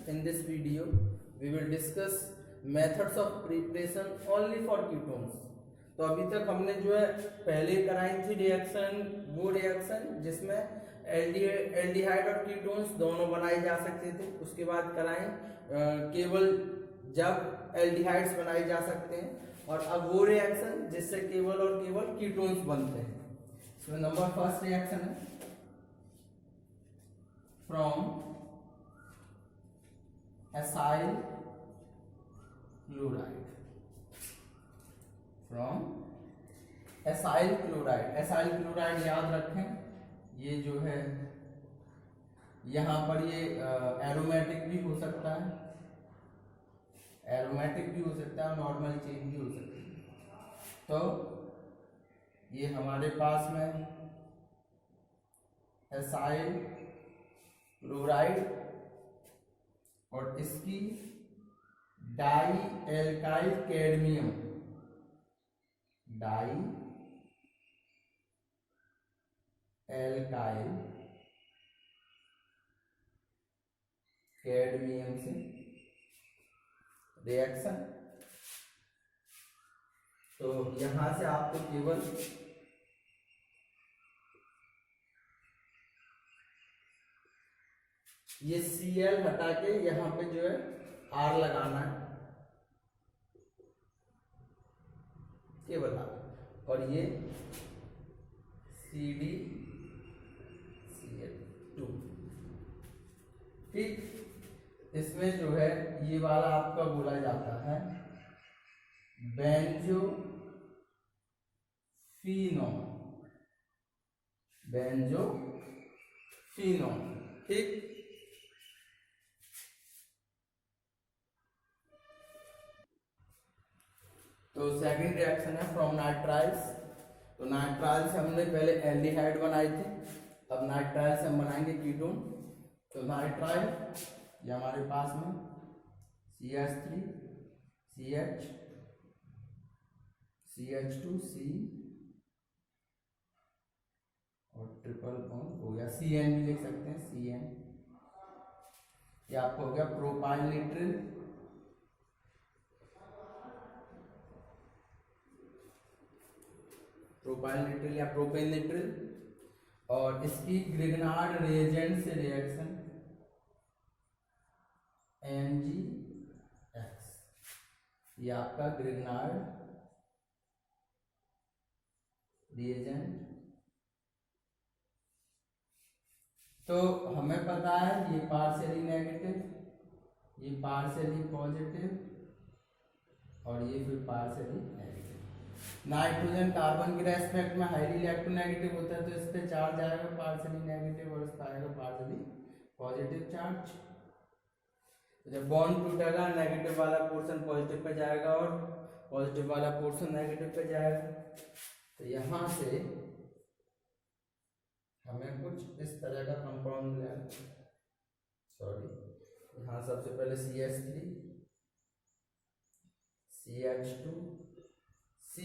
In this video, we will discuss methods of preparation only for ketones. तो अभी तक हमने जो है पहले कराई थी रिएक्शन, वो रिएक्शन जिसमें एल्डिहाइड और कीटोन्स दोनों बनाए जा सकते थे। उसके बाद कराएं केवल जब एल्डिहाइड्स बनाए जा सकते हैं, और अब वो रिएक्शन जिससे केवल और केवल कीटोन्स बनते हैं। इसमें नंबर फर्स्ट रिएक्शन है from acyl chloride, from acyl chloride. Acyl chloride याद रखें, ये जो है यहाँ पर ये एरोमेटिक भी हो सकता है, एरोमेटिक भी हो सकता है, नॉर्मल चेन भी हो सकती है। तो ये हमारे पास में एसाइल क्लोराइड और इसकी dialkyl cadmium, dialkyl cadmium से रिएक्शन। तो यहां से आपको केवल ये Cl हटा के यहाँ पे जो है R लगाना है, केवल R, और ये CdCl2। ठीक, इसमें जो है ये वाला आपका बोला जाता है बेंजोफिनोन, बेंजोफिनोन। ठीक, तो सेकंड रिएक्शन है फ्रॉम नाइट्राइल्स। तो नाइट्राइल से हमने पहले एल्डिहाइड बनाए थे, अब नाइट्राइल से हम बनाएंगे कीटोन। तो नाइट्राइल ये हमारे पास में CH3 CH CH2C और ट्रिपल बॉन्ड हो गया, CN भी लिख सकते हैं, CN। ये आपको हो गया प्रोपाइल निट्रिल, प्रोपाइल निट्रिल या प्रोपेन निट्रिल, और इसकी ग्रिग्नार्ड रिएजेंट से रिएक्शन MgX, ये आपका ग्रिग्नार्ड रिएजेंट। तो हमें पता है ये पार्शियली नेगेटिव, ये पार्शियली पॉजिटिव, और ये फिर पार्शियली नेगेटिव। नाइट्रोजन कार्बन के रेस्पेक्ट में हाईली इलेक्ट्रोनेगेटिव होता है, तो इस पे चार्ज आएगा पार्शियली नेगेटिव और इस पर आएगा पार्शियली पॉजिटिव चार्ज। तो जब बॉन्ड टूटेगा, नेगेटिव वाला पोर्शन पॉजिटिव पे जाएगा और पॉजिटिव वाला पोर्शन नेगेटिव पे जाएगा। तो यहां से हमें कुछ इस तरह का कंपाउंड मिलेगा। सॉरी, यहाँ सबसे पहले CH3 CH2C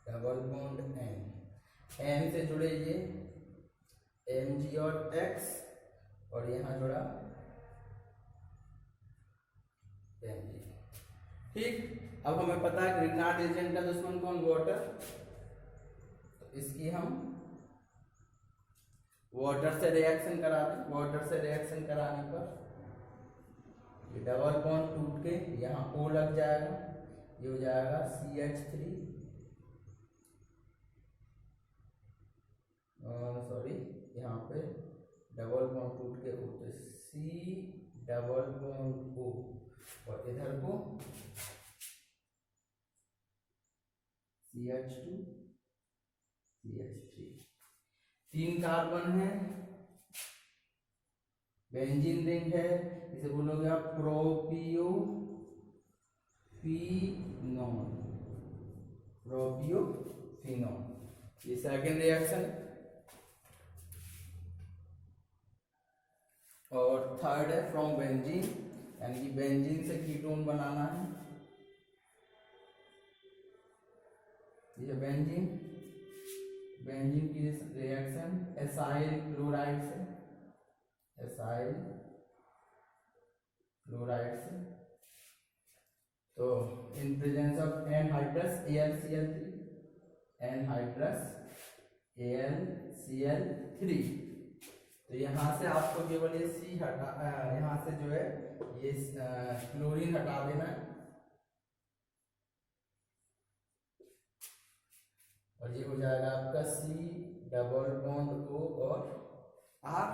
double bond N से जुड़े ये Mg और X, और यहाँ जुड़ा Mg। ठीक, अब हमें पता है ग्रिग्नार्ड एजेंट का दुश्मन कौन? वाटर। तो इसकी हम वाटर से रिएक्शन करा दें। वाटर से रिएक्शन कराने पर ये डबल बॉन्ड टूट के यहाँ O लग जाएगा, ये हो जाएगा CH3 सॉरी, यहाँ पे डबल बॉन्ड टूट के O, तो C डबल बॉन्ड O, और इधर को CH2 CH3। 3 कार्बन है, बेंजीन रिंग है, इसे बोलोगे आप प्रोपियोफिनोन, प्रोपियोफिनोन। ये सेकंड रिएक्शन। और थर्ड है फ्रॉम बेंजीन, यानी कि बेंजीन से कीटोन बनाना है। ये बेंजीन, बेंजीन की रिएक्शन एसाइल क्लोराइड से, एसाइल क्लोराइड से। तो इन presence of anhydrous AlCl3, anhydrous AlCl3, तो यहाँ से आपको केवल ये C हटा, यहाँ से जो है ये क्लोरीन हटा देना है, और ये हो जाएगा आपका C डबल बॉन्ड O और R।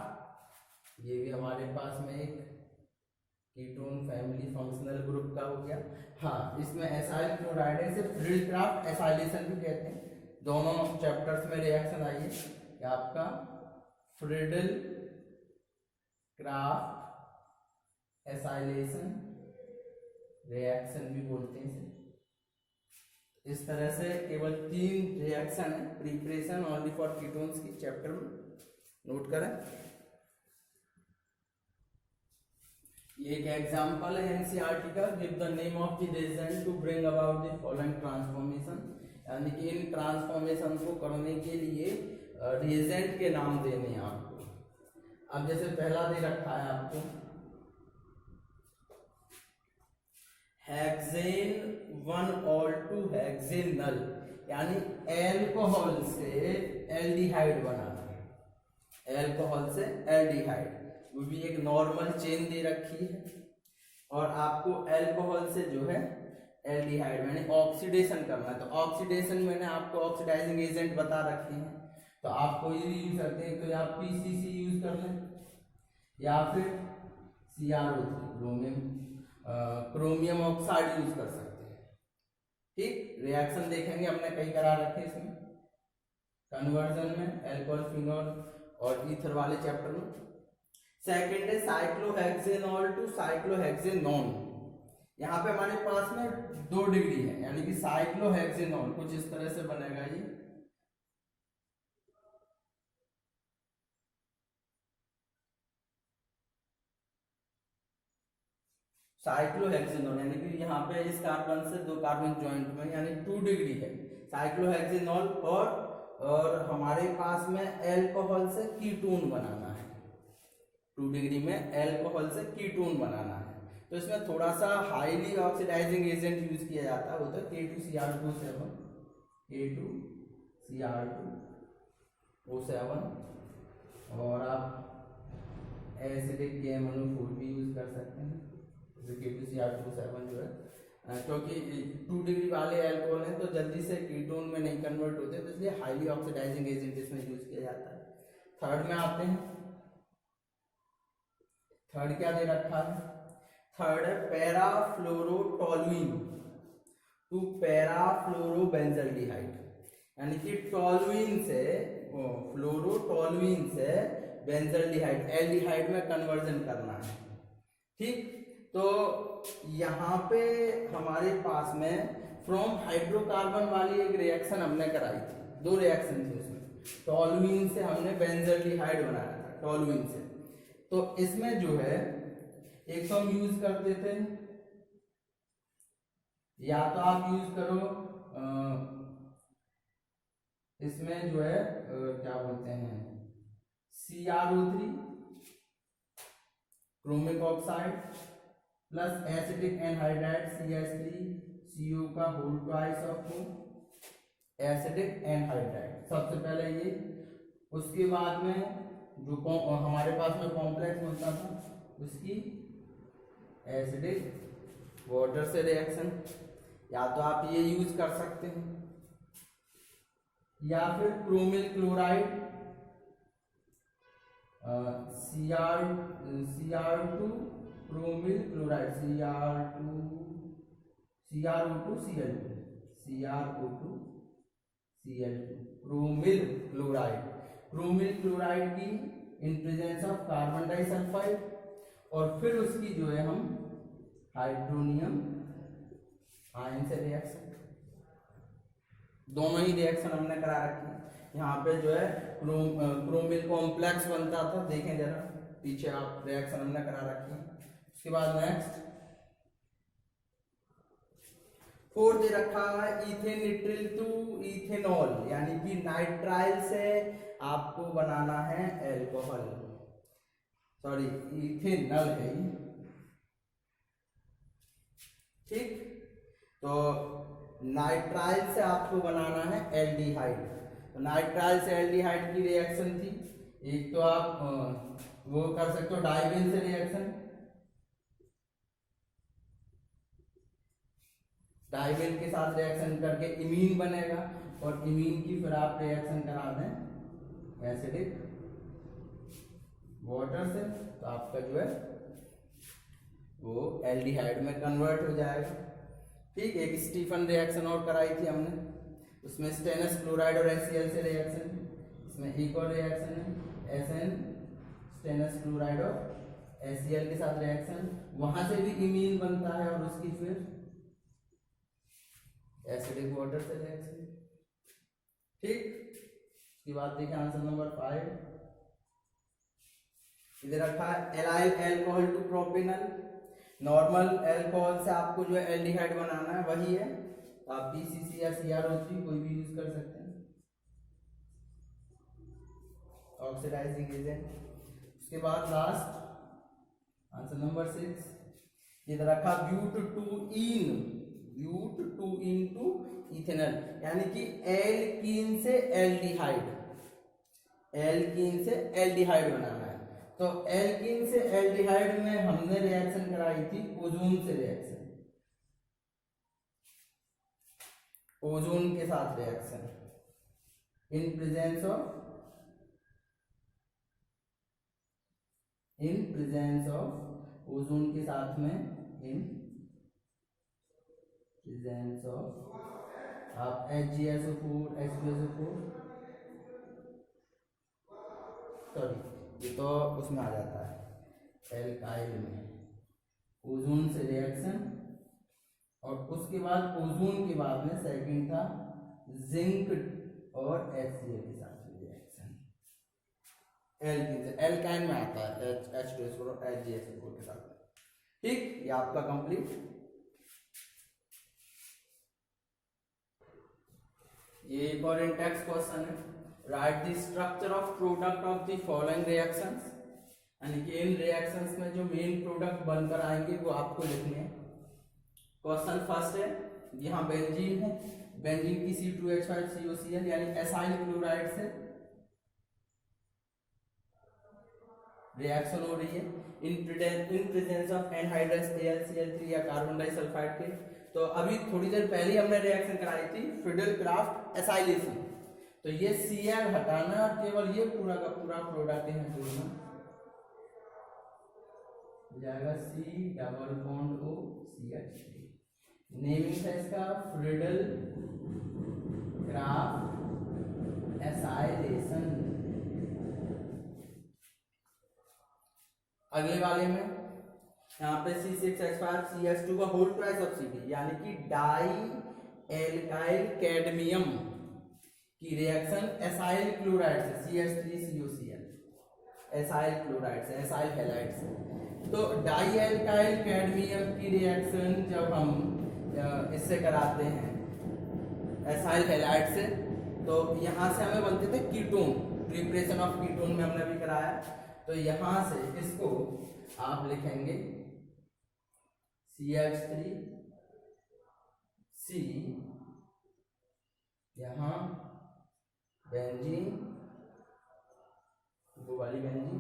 ये भी हमारे पास में एक कीटोन फैमिली फंक्शनल ग्रुप का हो गया। हाँ, इसमें एसाइल क्लोराइड है, इसे फ्रीडक्राफ्ट एसाइलेशन भी कहते हैं। दोनों चैप्टर्स में रिएक्शन आई है आपका फ्रीडल क्राफ्ट एसाइलेशन रिएक्शन भी बोलते हैं इसे। इस तरह से केवल 3 रिएक्शन है प्रिपरेशन ओनली फॉर कीटोन्स की चैप्टर में, नोट करें। ये एक एग्जांपल है एनसीईआरटी का, give the name of the reagent to bring about the following transformation, यानी कि इन ट्रांसफॉर्मेशन को करने के लिए रिएजेंट के नाम देने हैं आपको। अब जैसे पहला दे रखा है आपको हेक्सेन 1-2 हेक्सेनल, यानी एल्कोहल से एल्डिहाइड बनाना है, एल्कोहल से एल्डिहाइड, वो भी एक नॉर्मल चेन दे रखी है, और आपको एल्कोहल से जो है एल्डिहाइड मैंने ऑक्सीडेशन करना है। तो ऑक्सीडेशन मैंने आपको ऑक्सीडाइजिंग एजेंट बता रखे हैं, तो आप कोई भी यूज करते हैं, तो या PCC यूज कर लें या फिर CrO3 क्रोमियम ऑक्साइड यूज कर सकते हैं। ठीक, रिएक्शन देखेंगे हमने कई करा रखे इसमें कन्वर्जन में, एल्कोहल फिनॉल और ईथर वाले चैप्टर में। सेकेंड है साइक्लोहेक्सेनॉल टू साइक्लोहेक्सेनोन, यहाँ पे हमारे पास में 2 डिग्री है, यानी कि साइक्लोहेक्सेनॉल कुछ इस तरह से बनेगा ये, साइक्लोहेक्सेनॉल, यानी कि यहाँ पे इस कार्बन से 2 कार्बन ज्वाइंट में, यानी 2 डिग्री है साइक्लोहेक्सेनॉल, और हमारे पास में एल्कोहल से कीटोन बनाना है, 2 डिग्री में एल्कोहल से कीटोन बनाना है। तो इसमें थोड़ा सा हाईली ऑक्सीडाइजिंग एजेंट यूज किया जाता है, वो तो K2Cr2O7, K2Cr2O7, और आप एसिडिक KMnO4 भी यूज कर सकते हैं, जैसे K2Cr2O7 जो है, क्योंकि 2 डिग्री वाले एल्कोहल हैं तो जल्दी से कीटोन में नहीं कन्वर्ट होते, तो इसलिए हाईली ऑक्सीडाइजिंग एजेंट इसमें यूज किया जाता है। थर्ड में आते हैं, थर्ड क्या दे रखा है, थर्ड है पैराफ्लोरोटोलुइन टू पैराफ्लोरोबेंजल्डिहाइड, यानी कि टोलुइन से फ्लोरोटोलुइन से बेंजल्डिहाइड एल्डिहाइड में कन्वर्जन करना है। ठीक, तो यहाँ पे हमारे पास में फ्रॉम हाइड्रोकार्बन वाली एक रिएक्शन हमने कराई थी, 2 रिएक्शन थी उसमें, टोलुइन से हमने बेंजल्डिहाइड बनाया था, टोलुइन से। तो इसमें जो है एक तो हम यूज करते थे, या तो आप यूज करो इसमें जो है क्या बोलते हैं CrO3 chromic oxide plus acetic anhydride CH3CO का whole twice of acetic anhydride, सबसे पहले ये, उसके बाद में जो हमारे पास में कॉम्प्लेक्स बनता था उसकी एसिडिक वाटर से रिएक्शन, या तो आप ये यूज कर सकते हैं, या फिर chromyl chloride Cr2 chromyl chloride CrO2Cl2 chromyl chloride, chromyl chloride की in presence of carbon disulphide, और फिर उसकी जो है हम हाइड्रोनियम आयन से रिएक्शन, दोनों ही रिएक्शन हमने करा रखी है। यहाँ पे जो है क्रोमिल कॉम्प्लेक्स बनता था, देखें जरा पीछे आप, रिएक्शन हमने करा रखी है। उसके बाद नेक्स्ट 4 दे रखा है इथेनिट्रिल टू इथेनॉल, यानी कि नाइट्राइल से आपको बनाना है एल्कोहल। सॉरी इथेनॉल है ये, ठीक। तो नाइट्राइल से आपको बनाना है एल्डिहाइड। तो नाइट्राइल से एल्डिहाइड की रिएक्शन थी, एक तो आप वो कर सकते हो डाइविल से रिएक्शन, डाइविल के साथ रिएक्शन करके इमीन बनेगा, और इमीन की फिर आप रिएक्शन करा दें एसिडिक वाटर से, तो आपका जो है वो एल्डिहाइड में कन्वर्ट हो जाएगा, ठीक। एक स्टीफन रिएक्शन और कराई थी हमने, उसमें स्टेनस क्लोराइड और HCl से रिएक्शन, इसमें एक और रिएक्शन है SN स्टेनस क्लोराइड और HCl के साथ रिएक्शन, वहां से भी इमीन बनता है और उसकी फिर एसिडिक वाटर से रिएक्शन, ठीक। इसके बाद देखिए आंसर नंबर 5, इधर रखा है allyl alcohol to propanal. Normal alcohol से आपको जो है एल्डिहाइड बनाना है, वही है, आप PCC या CrO3 कोई भी यूज कर सकते हैं, ऑक्सीडाइजिंग एजेंट। उसके बाद लास्ट आंसर नंबर 6, इधर रखा but two ene to ethanol, यानी कि एल्कीन से एल्डिहाइड, एल्कीन से एल्डिहाइड बनाना है। तो एल्कीन से एल्डिहाइड में हमने रिएक्शन कराई थी ओजोन से रिएक्शन, ओजोन के साथ reaction in presence of ozone के साथ में, इन प्रेजेंस ऑफ आप HgSO4 H2SO4, सॉरी ये तो उसमें आ जाता है एल्काइल में, ओजोन से रिएक्शन, और उसके बाद ओजोन के बाद में सेकंड था जिंक और HCl के साथ रिएक्शन, एल्कीन से एल्काइन में आता है H2SO4 और HgSO4 के साथ, ठीक। ये आपका कंप्लीट, ये एक और इंटेक्स क्वेश्चन है, right the structure of product of the following reactions, यानी कि इन रिएक्शंस में जो मेन प्रोडक्ट बनकर आएंगे वो आपको लिखने हैं। क्वेश्चन फर्स्ट है, यहाँ बेंजीन है, बेंजीन की C2H5COCl यानी एसाइल क्लोराइड से रिएक्शन हो रही है इन प्रेजेंस ऑफ एनहाइड्रस AlCl3 या कार्बन डाइसल्फाइड के। तो अभी थोड़ी देर पहले हमने रिएक्शन कराई थी फिडेलक्राफ्ट एसाइलेशन, तो ये Cl हटाना और केवल ये पूरा का पूरा प्रोडक्ट यहाँ जोड़ना हो जाएगा, C double bond O CH3। Naming है इसका फ्रिडल क्राफ्ट एसाइलेशन। अगले वाले में यहाँ पे C6H5CH2 का होल ट्वाइस ऑफ Cd, यानी कि डाई एल्काइल कैडमियम की रिएक्शन एसाइल क्लोराइड से CH3COCl, एसाइल क्लोराइड से, एसाइल हैलाइड से। तो डाई एल्काइल कैडमियम की रिएक्शन जब हम इससे कराते हैं एसाइल हैलाइड से, तो यहाँ से हमें बनते थे कीटोन, प्रिपरेशन ऑफ कीटोन में हमने भी कराया। तो यहाँ से इसको आप लिखेंगे CH3 C, यहाँ बेंजीन, वो वाली बेंजीन,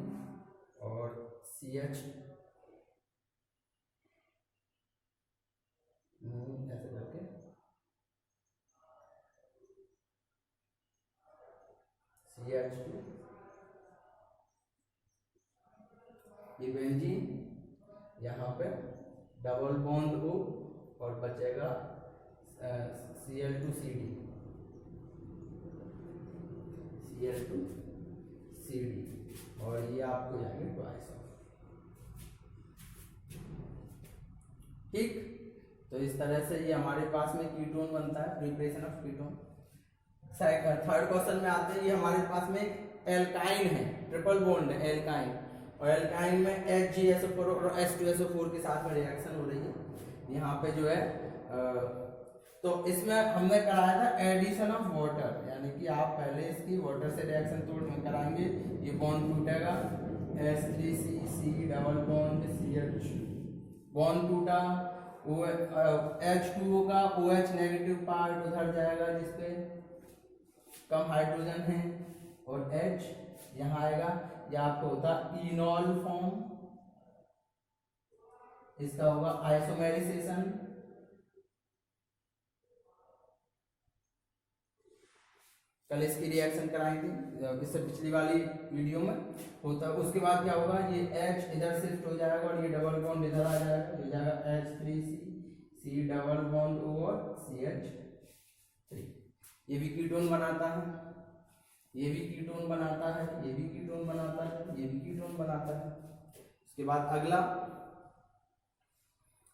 और CH ऐसे करके CH2, ये बेंजीन, यहाँ पे डबल बॉन्ड O और बचेगा Cl2CD, और ये आपको जाएंगे ट्वाइस ऑफ, ठीक। तो इस तरह से ये हमारे पास में कीटोन बनता है, preparation of ketone. Third question में आते हैं, ये हमारे पास में एक एल्काइन है, ट्रिपल बॉन्ड है एल्काइन, और एल्काइन में HgSO4 और H2SO4 के साथ में रिएक्शन हो रही है यहाँ पे जो है। तो इसमें हमने कराया था एडिशन ऑफ वाटर, यानी कि आप पहले इसकी वाटर से रिएक्शन तोड़ कराएंगे, ये बॉन्ड टूटेगा, H3C C double bond CH bond टूटा, H2O का OH नेगेटिव पार्ट उधर जाएगा जिसपे कम हाइड्रोजन है, और H यहाँ आएगा। यह आपको होता इनॉल फॉर्म, इसका होगा आइसोमेरिसेशन। कल इसकी रिएक्शन कराई थी, इससे पिछली वाली वीडियो में होता है। उसके बाद क्या होगा, ये H इधर शिफ्ट हो जाएगा और ये डबल बॉन्ड इधर आ जाएगा, हो जाएगा H3C C double bond over CH3। ये भी कीटोन बनाता है, ये भी कीटोन बनाता है, ये भी कीटोन बनाता है, ये भी कीटोन बनाता है। उसके बाद अगला,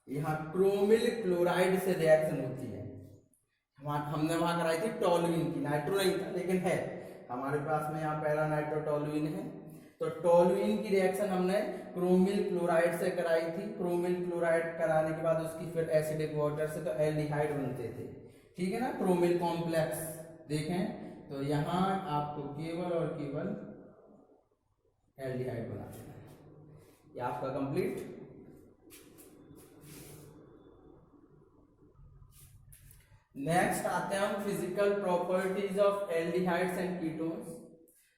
यहाँ क्रोमिल क्लोराइड से रिएक्शन होती है। हमने वहां कराई थी टोलुइन की, नाइट्रो नहीं था लेकिन है हमारे पास में, यहाँ पैरा नाइट्रो टोलुइन है। तो टोलुइन की रिएक्शन हमने क्रोमिल क्लोराइड से कराई थी। क्रोमिल क्लोराइड कराने के बाद उसकी फिर एसिडिक वाटर से तो एल्डिहाइड बनते थे, ठीक है ना, क्रोमिल कॉम्प्लेक्स देखें तो यहाँ आपको केवल और केवल एल्डिहाइड बना देना है। ये आपका कंप्लीट। नेक्स्ट आते हैं हम physical properties of aldehydes and ketones.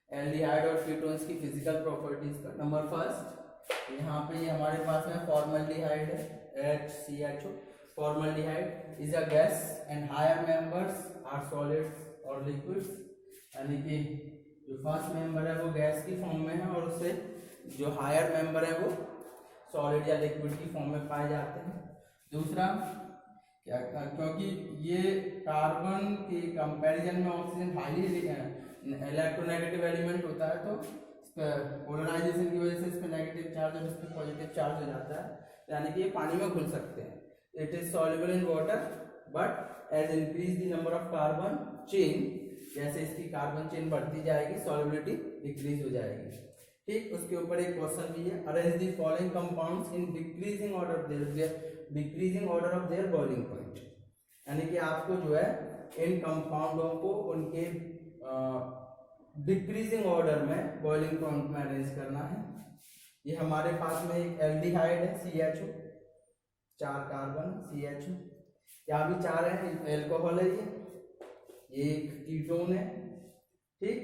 एल्डिहाइड और कीटोन्स की फिजिकल प्रॉपर्टीज का नंबर फर्स्ट, यहाँ पे ये हमारे पास में फॉर्मल्डिहाइड है HCHO। Formaldehyde is a gas and higher members are solids or liquids, यानी कि जो फर्स्ट मेंबर है वो गैस की फॉर्म में है और उससे जो हायर मेंबर है वो सॉलिड या लिक्विड की फॉर्म में पाए जाते हैं। दूसरा क्या, क्योंकि ये कार्बन के कंपैरिजन में ऑक्सीजन हाईली इलेक्ट्रोनेगेटिव एलिमेंट होता है, तो पोलराइजेशन की वजह से इस पर नेगेटिव चार्ज और इस पर पॉजिटिव चार्ज हो जाता है, यानी कि ये पानी में घुल सकते हैं। It is soluble in water but as increase the number of carbon chain, जैसे इसकी कार्बन चेन बढ़ती जाएगी सॉल्युबिलिटी डिक्रीज हो जाएगी। ठीक, उसके ऊपर एक क्वेश्चन भी है, arrange the following compounds in decreasing order of their boiling point, यानी कि आपको जो है इन कंपाउंडों को उनके डिक्रीजिंग ऑर्डर में बॉइलिंग पॉइंट में अरेंज करना है। ये हमारे पास में एक एल्डिहाइड है CHO, 4 कार्बन CHO, यहाँ भी 4 है, एल्कोहल है, ये एक कीटोन है, ठीक,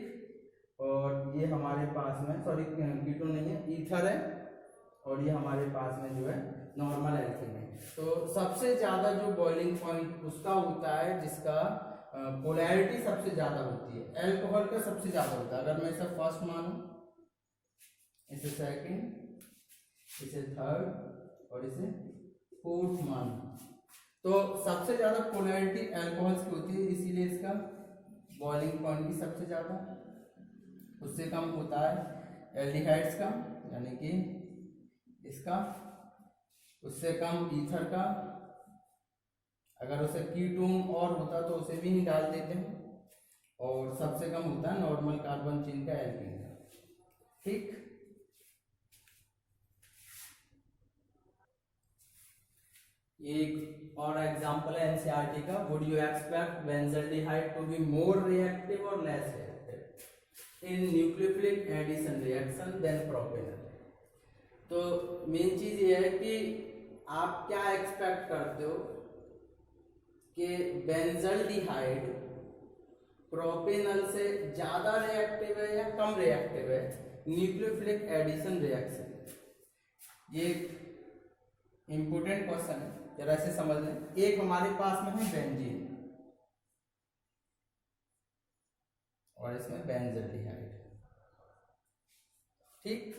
और ये हमारे पास में सॉरी कीटोन नहीं है, ईथर है, और ये हमारे पास में जो है नॉर्मल एल्कीन है। तो सबसे ज्यादा जो बॉइलिंग पॉइंट उसका होता है जिसका पोलैरिटी सबसे ज्यादा होती है, अल्कोहल का सबसे ज्यादा होता है। अगर मैं इसे फर्स्ट मानूं, इसे सेकंड, इसे थर्ड और इसे फोर्थ मानूं, तो सबसे ज्यादा पोलैरिटी अल्कोहल्स की होती है, इसीलिए इसका बॉइलिंग पॉइंट भी सबसे ज्यादा। उससे कम होता है एल्डिहाइड्स का, यानी कि इसका, उससे कम ईथर का, अगर उसे कीटोन और होता तो उसे भी नहीं डाल देते हैं, और सबसे कम होता है नॉर्मल कार्बन चेन का एल्कीन का। ठीक, एक और एग्जांपल है एनसीईआरटी का, would you expect benzaldehyde to be more reactive और less reactive in nucleophilic addition reaction than propanal. तो मेन चीज ये है कि आप क्या एक्सपेक्ट करते हो कि बेंजल्डिहाइड प्रोपेनल से ज्यादा रिएक्टिव है या कम रिएक्टिव है न्यूक्लियोफिलिक एडिशन रिएक्शन। ये इंपोर्टेंट क्वेश्चन है, जरा से समझ लें। एक हमारे पास में है बेंजीन और इसमें बेंजल्डिहाइड, ठीक,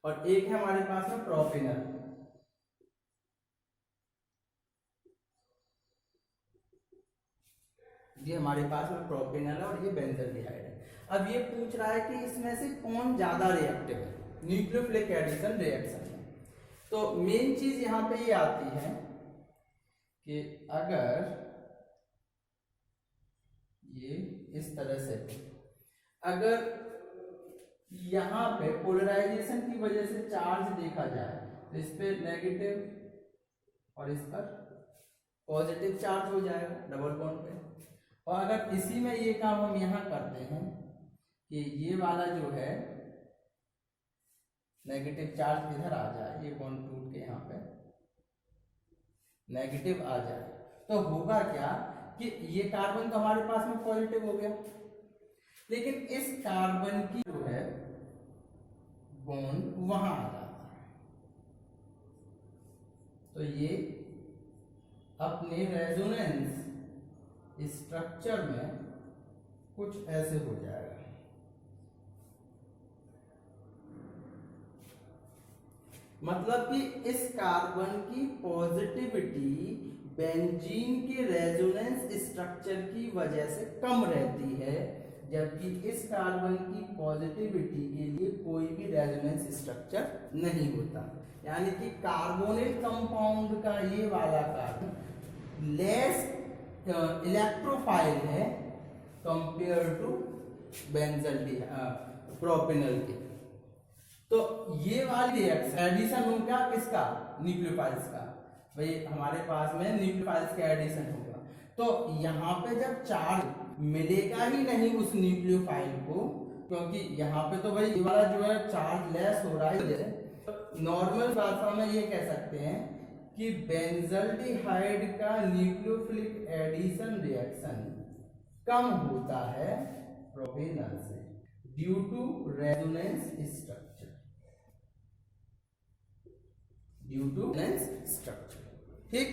और एक है हमारे पास में प्रोपेनल, ये हमारे पास में प्रोपेनल है और ये बेंजल्डिहाइड है। अब ये पूछ रहा है कि इसमें से कौन ज्यादा रिएक्टिव है न्यूक्लियोफिलिक एडिशन रिएक्शन में। तो मेन चीज यहां पे ये आती है कि अगर ये इस तरह से, अगर यहां पे पोलराइजेशन की वजह से चार्ज देखा जाए तो इस पे नेगेटिव और इस पर पॉजिटिव चार्ज हो जाएगा डबल बॉन्ड पे। और अगर इसी में ये काम हम यहां करते हैं कि ये वाला जो है नेगेटिव चार्ज इधर आ जाए, ये बॉन्ड टूट के यहाँ पे नेगेटिव आ जाए, तो होगा क्या कि ये कार्बन तो हमारे पास में पॉजिटिव हो गया, लेकिन इस कार्बन की जो है बॉन्ड वहां आ जाता है, तो ये अपने रेजोनेंस स्ट्रक्चर में कुछ ऐसे हो जाएगा। मतलब कि इस कार्बन की पॉजिटिविटी बेंजीन के रेजोनेंस स्ट्रक्चर की वजह से कम रहती है, जबकि इस कार्बन की पॉजिटिविटी के लिए कोई भी रेजोनेंस स्ट्रक्चर नहीं होता। यानी कि कार्बोनिल कंपाउंड का ये वाला कार्बन लेस इलेक्ट्रोफाइल है कंपेयर टू बेंजल्डिहाइड प्रोपेनल के। तो ये वाली रिएक्शन एडिशन हो गया किसका, न्यूक्लियोफाइल्स का, भाई हमारे पास में न्यूक्लियोफाइल्स का एडिशन होगा, तो यहाँ पे जब चार्ज मिलेगा ही नहीं उस न्यूक्लियोफाइल को, क्योंकि यहाँ पे तो भाई ये वाला जो है चार्ज लेस हो रहा है। नॉर्मल भाषा में ये कह सकते हैं कि बेंजल्डिहाइड का न्यूक्लियोफिलिक एडिशन रिएक्शन कम होता है प्रोपेनल से due to resonance structure, due to resonance structure. ठीक।